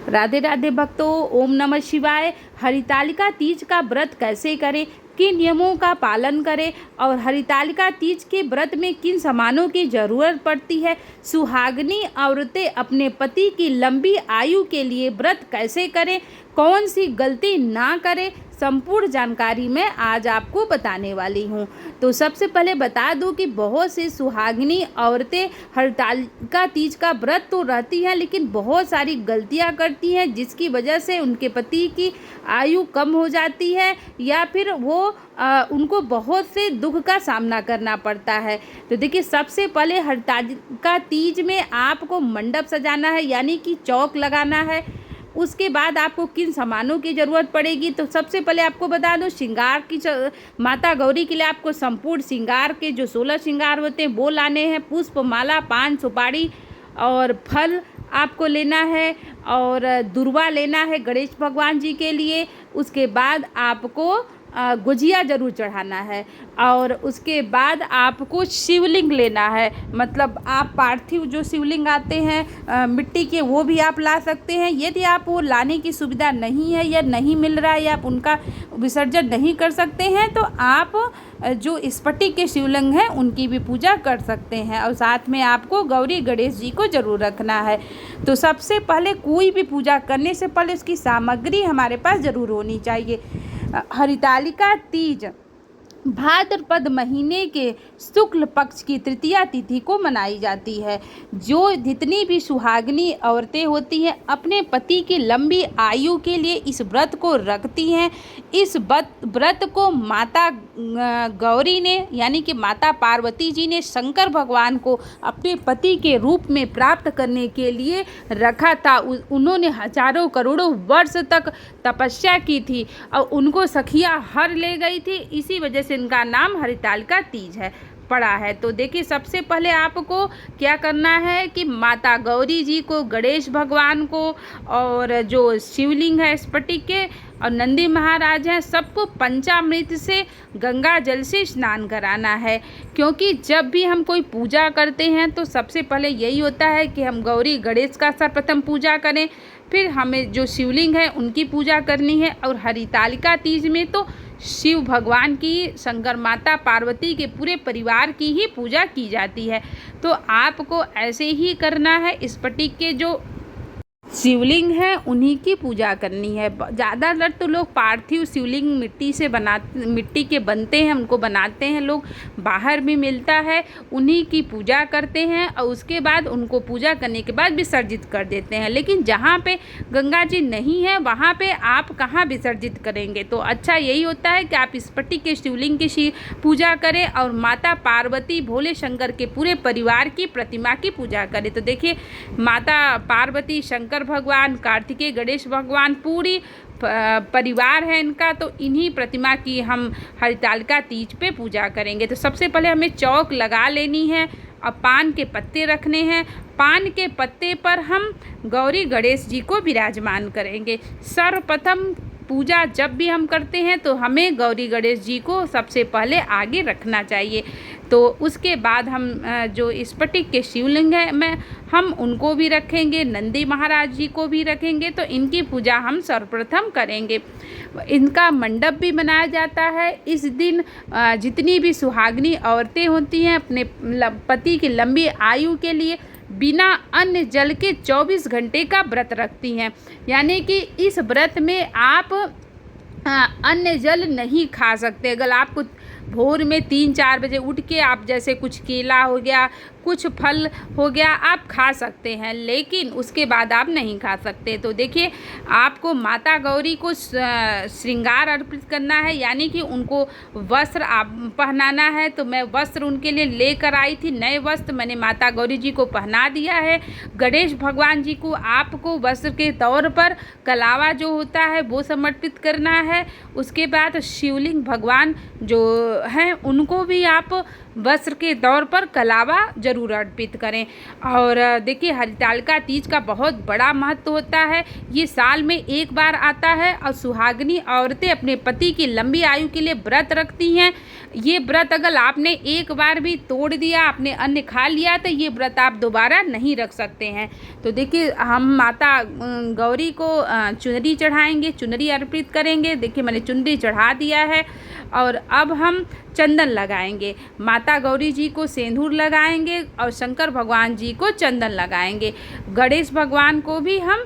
राधे राधे भक्तों, ओम नमः शिवाय। हरितालिका तीज का व्रत कैसे करें, किन नियमों का पालन करें और हरितालिका तीज के व्रत में किन सामानों की ज़रूरत पड़ती है, सुहागिनी औरतें अपने पति की लंबी आयु के लिए व्रत कैसे करें, कौन सी गलती ना करें, संपूर्ण जानकारी मैं आज आपको बताने वाली हूँ। तो सबसे पहले बता दूँ कि बहुत सी सुहागिनी औरतें हरितालिका तीज का व्रत तो रहती हैं, लेकिन बहुत सारी गलतियाँ करती हैं, जिसकी वजह से उनके पति की आयु कम हो जाती है या फिर वो उनको बहुत से दुख का सामना करना पड़ता है। तो देखिए, सबसे पहले हरितालिका तीज में आपको मंडप सजाना है, यानी कि चौक लगाना है। उसके बाद आपको किन सामानों की ज़रूरत पड़ेगी, तो सबसे पहले आपको बता दूं, श्रृंगार की माता गौरी के लिए आपको संपूर्ण श्रृंगार के जो 16 श्रृंगार होते हैं वो लाने हैं। पुष्प, माला, पान, सुपारी और फल आपको लेना है और दुर्वा लेना है गणेश भगवान जी के लिए। उसके बाद आपको गुजिया ज़रूर चढ़ाना है और उसके बाद आपको शिवलिंग लेना है। मतलब आप पार्थिव जो शिवलिंग आते हैं मिट्टी के, वो भी आप ला सकते हैं। यदि आप वो लाने की सुविधा नहीं है या नहीं मिल रहा है या आप उनका विसर्जन नहीं कर सकते हैं, तो आप जो स्फटिक के शिवलिंग हैं उनकी भी पूजा कर सकते हैं। और साथ में आपको गौरी गणेश जी को ज़रूर रखना है। तो सबसे पहले कोई भी पूजा करने से पहले उसकी सामग्री हमारे पास ज़रूर होनी चाहिए। हरितालिका तीज भाद्रपद महीने के शुक्ल पक्ष की तृतीया तिथि को मनाई जाती है। जो जितनी भी सुहागिनी औरतें होती हैं अपने पति की लंबी आयु के लिए इस व्रत को रखती हैं। इस व्रत को माता गौरी ने, यानी कि माता पार्वती जी ने शंकर भगवान को अपने पति के रूप में प्राप्त करने के लिए रखा था। उन्होंने हजारों करोड़ों वर्ष तक तपस्या की थी और उनको सखिया हर ले गई थी। इसी वजह से इनका नाम हरितालिका तीज है पड़ा है। तो देखिए, सबसे पहले आपको क्या करना है कि माता गौरी जी को, गणेश भगवान को और जो शिवलिंग है स्फटिक के और नंदी महाराज हैं, सबको पंचामृत से गंगा जल से स्नान कराना है। क्योंकि जब भी हम कोई पूजा करते हैं तो सबसे पहले यही होता है कि हम गौरी गणेश का सर्वप्रथम पूजा करें, फिर हमें जो शिवलिंग है उनकी पूजा करनी है। और हरितालिका तीज में तो शिव भगवान की, शंकर माता पार्वती के पूरे परिवार की ही पूजा की जाती है। तो आपको ऐसे ही करना है। स्फटिक के जो शिवलिंग है उन्हीं की पूजा करनी है। ज़्यादातर तो लोग पार्थिव शिवलिंग मिट्टी के बनते हैं, उनको बनाते हैं लोग, बाहर भी मिलता है, उन्हीं की पूजा करते हैं और उसके बाद उनको पूजा करने के बाद विसर्जित कर देते हैं। लेकिन जहाँ पे गंगा जी नहीं है वहाँ पे आप कहाँ विसर्जित करेंगे? तो अच्छा यही होता है कि आप स्फटिक के शिवलिंग की पूजा करें और माता पार्वती, भोले शंकर के पूरे परिवार की प्रतिमा की पूजा करें। तो देखिए, माता पार्वती, शंकर भगवान, कार्तिकेय, गणेश भगवान, पूरी परिवार है इनका, तो इन्हीं प्रतिमा की हम हरितालिका तीज पे पूजा करेंगे। तो सबसे पहले हमें चौक लगा लेनी है और पान के पत्ते रखने हैं। पान के पत्ते पर हम गौरी गणेश जी को विराजमान करेंगे। सर्वप्रथम पूजा जब भी हम करते हैं तो हमें गौरी गणेश जी को सबसे पहले आगे रखना चाहिए। तो उसके बाद हम जो स्फटिक के शिवलिंग है हम उनको भी रखेंगे, नंदी महाराज जी को भी रखेंगे। तो इनकी पूजा हम सर्वप्रथम करेंगे। इनका मंडप भी बनाया जाता है। इस दिन जितनी भी सुहागिनी औरतें होती हैं अपने पति की लंबी आयु के लिए बिना अन्न जल के 24 घंटे का व्रत रखती हैं। यानी कि इस व्रत में आप अन्न जल नहीं खा सकते। अगर आपको भोर में 3-4 बजे उठ के आप जैसे कुछ केला हो गया, कुछ फल हो गया, आप खा सकते हैं, लेकिन उसके बाद आप नहीं खा सकते। तो देखिए, आपको माता गौरी को श्रृंगार अर्पित करना है, यानी कि उनको वस्त्र आप पहनाना है। तो मैं वस्त्र उनके लिए लेकर आई थी, नए वस्त्र मैंने माता गौरी जी को पहना दिया है। गणेश भगवान जी को आपको वस्त्र के तौर पर कलावा जो होता है वो समर्पित करना है। उसके बाद शिवलिंग भगवान जो हैं उनको भी आप वस्त्र के तौर पर कलावा जरूर अर्पित करें। और देखिए हरितालिका तीज का बहुत बड़ा महत्व होता है। ये साल में एक बार आता है और सुहागिनी औरतें अपने पति की लंबी आयु के लिए व्रत रखती हैं। ये व्रत अगर आपने एक बार भी तोड़ दिया, आपने अन्न खा लिया, तो ये व्रत आप दोबारा नहीं रख सकते हैं। तो देखिए हम माता गौरी को चुनरी चढ़ाएंगे, चुनरी अर्पित करेंगे। देखिए मैंने चुनरी चढ़ा दिया है और अब हम चंदन लगाएंगे। माता गौरी जी को सिंदूर लगाएंगे और शंकर भगवान जी को चंदन लगाएंगे। गणेश भगवान को भी हम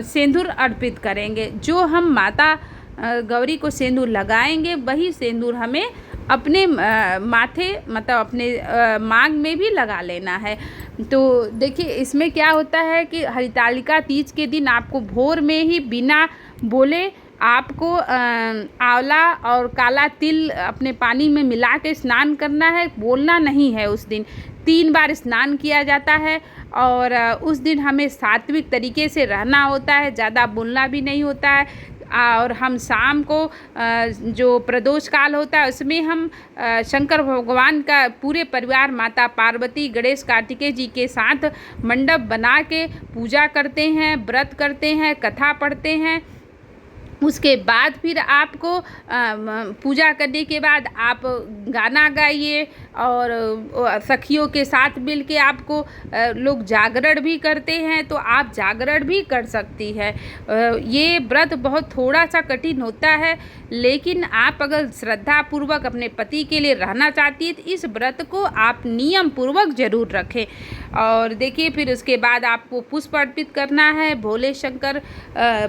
सिंदूर अर्पित करेंगे। जो हम माता गौरी को सिंदूर लगाएंगे वही सिंदूर हमें अपने माथे मतलब अपने मांग में भी लगा लेना है। तो देखिए इसमें क्या होता है कि हरितालिका तीज के दिन आपको भोर में ही बिना बोले आपको आंवला और काला तिल अपने पानी में मिला के स्नान करना है। बोलना नहीं है। उस दिन 3 बार स्नान किया जाता है और उस दिन हमें सात्विक तरीके से रहना होता है, ज़्यादा बोलना भी नहीं होता है। और हम शाम को जो प्रदोष काल होता है उसमें हम शंकर भगवान का पूरे परिवार माता पार्वती गणेश कार्तिकेय जी के साथ मंडप बना के पूजा करते हैं, व्रत करते हैं, कथा पढ़ते हैं। उसके बाद फिर आपको पूजा करने के बाद आप गाना गाइए और सखियों के साथ मिल के आपको लोग जागरण भी करते हैं, तो आप जागरण भी कर सकती है। ये व्रत बहुत थोड़ा सा कठिन होता है, लेकिन आप अगर श्रद्धापूर्वक अपने पति के लिए रहना चाहती है तो इस व्रत को आप नियम पूर्वक ज़रूर रखें। और देखिए फिर उसके बाद आपको पुष्प अर्पित करना है। भोले शंकर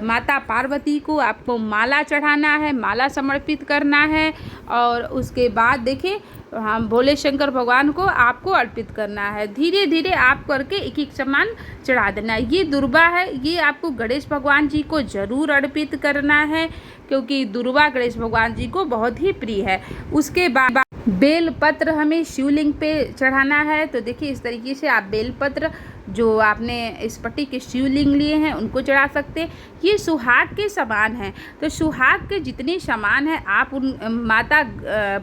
माता पार्वती को आपको माला चढ़ाना है, माला समर्पित करना है। और उसके बाद देखिए हम भोले शंकर भगवान को आपको अर्पित करना है। धीरे धीरे आप करके एक एक सामान चढ़ा देना है। ये दुर्वा है, ये आपको गणेश भगवान जी को ज़रूर अर्पित करना है, क्योंकि दुर्वा गणेश भगवान जी को बहुत ही प्रिय है। उसके बाद बेल पत्र हमें शिवलिंग पे चढ़ाना है। तो देखिए इस तरीके से आप बेल पत्र जो आपने इस पट्टी के शिवलिंग लिए हैं उनको चढ़ा सकते हैं। ये सुहाग के समान हैं, तो सुहाग के जितने सामान हैं आप उन माता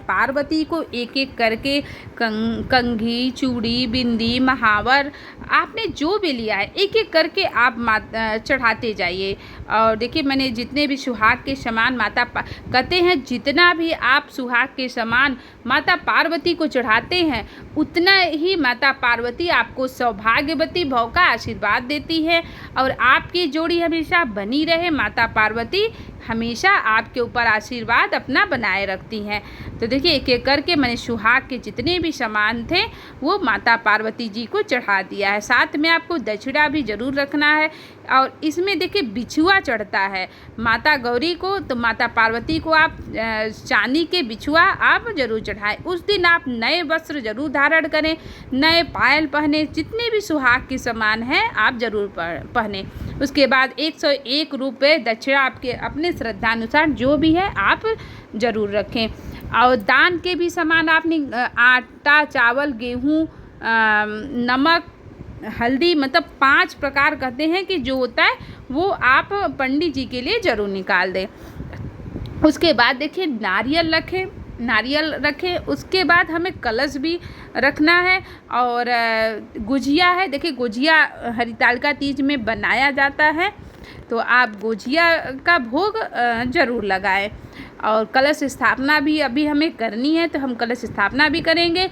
पार्वती को एक एक करके कंघी, चूड़ी, बिंदी, महावर आपने जो भी लिया है एक एक करके आप चढ़ाते जाइए। और देखिए मैंने जितने भी सुहाग के सामान कहते हैं जितना भी आप सुहाग के सामान माता पार्वती को चढ़ाते हैं उतना ही माता पार्वती आपको सौभाग्यवती भव का आशीर्वाद देती है और आपकी जोड़ी हमेशा बनी रहे। माता पार्वती हमेशा आपके ऊपर आशीर्वाद अपना बनाए रखती हैं। तो देखिए एक एक करके मैंने सुहाग के जितने भी सामान थे वो माता पार्वती जी को चढ़ा दिया है। साथ में आपको दक्षिणा भी ज़रूर रखना है। और इसमें देखिए बिछुआ चढ़ता है माता गौरी को, तो माता पार्वती को आप चांदी के बिछुआ आप ज़रूर चढ़ाएं। उस दिन आप नए वस्त्र ज़रूर धारण करें, नए पायल पहने, जितने भी सुहाग के सामान हैं आप ज़रूर पहने। उसके बाद 101 रुपये दक्षिणा आपके अपने श्रद्धानुसार जो भी है आप ज़रूर रखें। और दान के भी सामान आपने आटा, चावल, गेहूँ, नमक, हल्दी मतलब 5 प्रकार कहते हैं कि जो होता है वो आप पंडित जी के लिए ज़रूर निकाल दें। उसके बाद देखिए नारियल रखें। उसके बाद हमें कलश भी रखना है और गुजिया है। देखिए गुजिया हरितालिका तीज में बनाया जाता है, तो आप गुजिया का भोग ज़रूर लगाएं। और कलश स्थापना भी अभी हमें करनी है, तो हम कलश स्थापना भी करेंगे।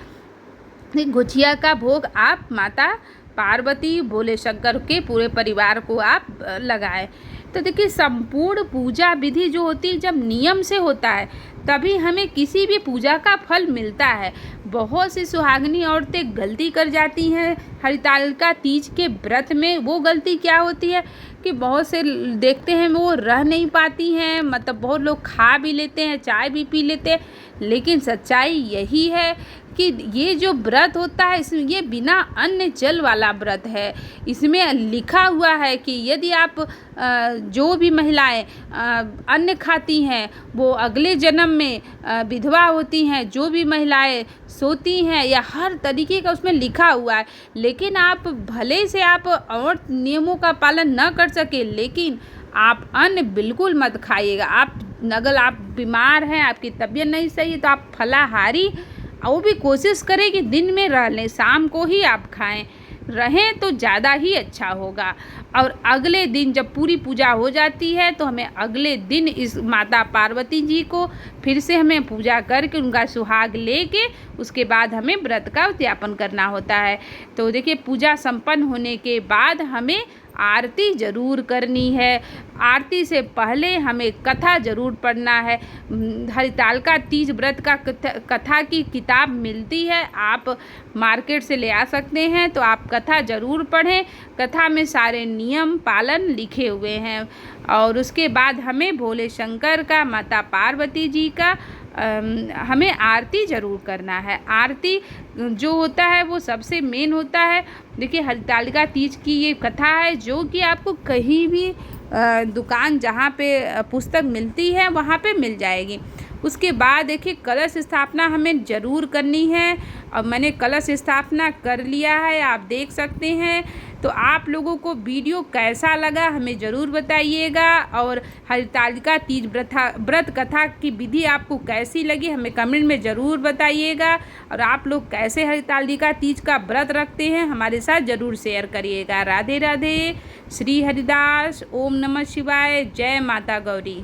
गुजिया का भोग आप माता पार्वती भोले शंकर के पूरे परिवार को आप लगाएं। तो देखिए संपूर्ण पूजा विधि जो होती है जब नियम से होता है तभी हमें किसी भी पूजा का फल मिलता है। बहुत सी सुहागिनी औरतें गलती कर जाती हैं हरितालिका तीज के व्रत में। वो गलती क्या होती है कि बहुत से देखते हैं वो रह नहीं पाती हैं, मतलब बहुत लोग खा भी लेते हैं, चाय भी पी लेते हैं, लेकिन सच्चाई यही है कि ये जो व्रत होता है इसमें ये बिना अन्न जल वाला व्रत है। इसमें लिखा हुआ है कि यदि आप जो भी महिलाएं अन्न खाती हैं वो अगले जन्म में विधवा होती हैं। जो भी महिलाएं सोती हैं या हर तरीके का उसमें लिखा हुआ है। लेकिन आप भले से आप और नियमों का पालन न कर सके, लेकिन आप अन्न बिल्कुल मत खाइएगा। आप अगर आप बीमार हैं, आपकी तबीयत नहीं सही है, तो आप फलाहारी वो भी कोशिश करें कि दिन में रह लें, शाम को ही आप खाएं रहें तो ज़्यादा ही अच्छा होगा। और अगले दिन जब पूरी पूजा हो जाती है तो हमें अगले दिन इस माता पार्वती जी को फिर से हमें पूजा करके उनका सुहाग लेके उसके बाद हमें व्रत का उद्यापन करना होता है। तो देखिए, पूजा संपन्न होने के बाद हमें आरती ज़रूर करनी है। आरती से पहले हमें कथा ज़रूर पढ़ना है। हरितालिका तीज व्रत का कथा की किताब मिलती है, आप मार्केट से ले आ सकते हैं, तो आप कथा ज़रूर पढ़ें। कथा में सारे नियम पालन लिखे हुए हैं। और उसके बाद हमें भोले शंकर का, माता पार्वती जी का हमें आरती ज़रूर करना है। आरती जो होता है वो सबसे मेन होता है। देखिए, हरितालिका तीज की ये कथा है जो कि आपको कहीं भी दुकान जहाँ पे पुस्तक मिलती है वहाँ पे मिल जाएगी। उसके बाद देखिए, कलश स्थापना हमें ज़रूर करनी है और मैंने कलश स्थापना कर लिया है, आप देख सकते हैं। तो आप लोगों को वीडियो कैसा लगा हमें ज़रूर बताइएगा। और हरितालिका तीज व्रत कथा की विधि आपको कैसी लगी हमें कमेंट में ज़रूर बताइएगा। और आप लोग कैसे हरितालिका तीज का व्रत रखते हैं हमारे साथ ज़रूर शेयर करिएगा। राधे राधे, श्री हरिदास, ओम नमः शिवाय, जय माता गौरी।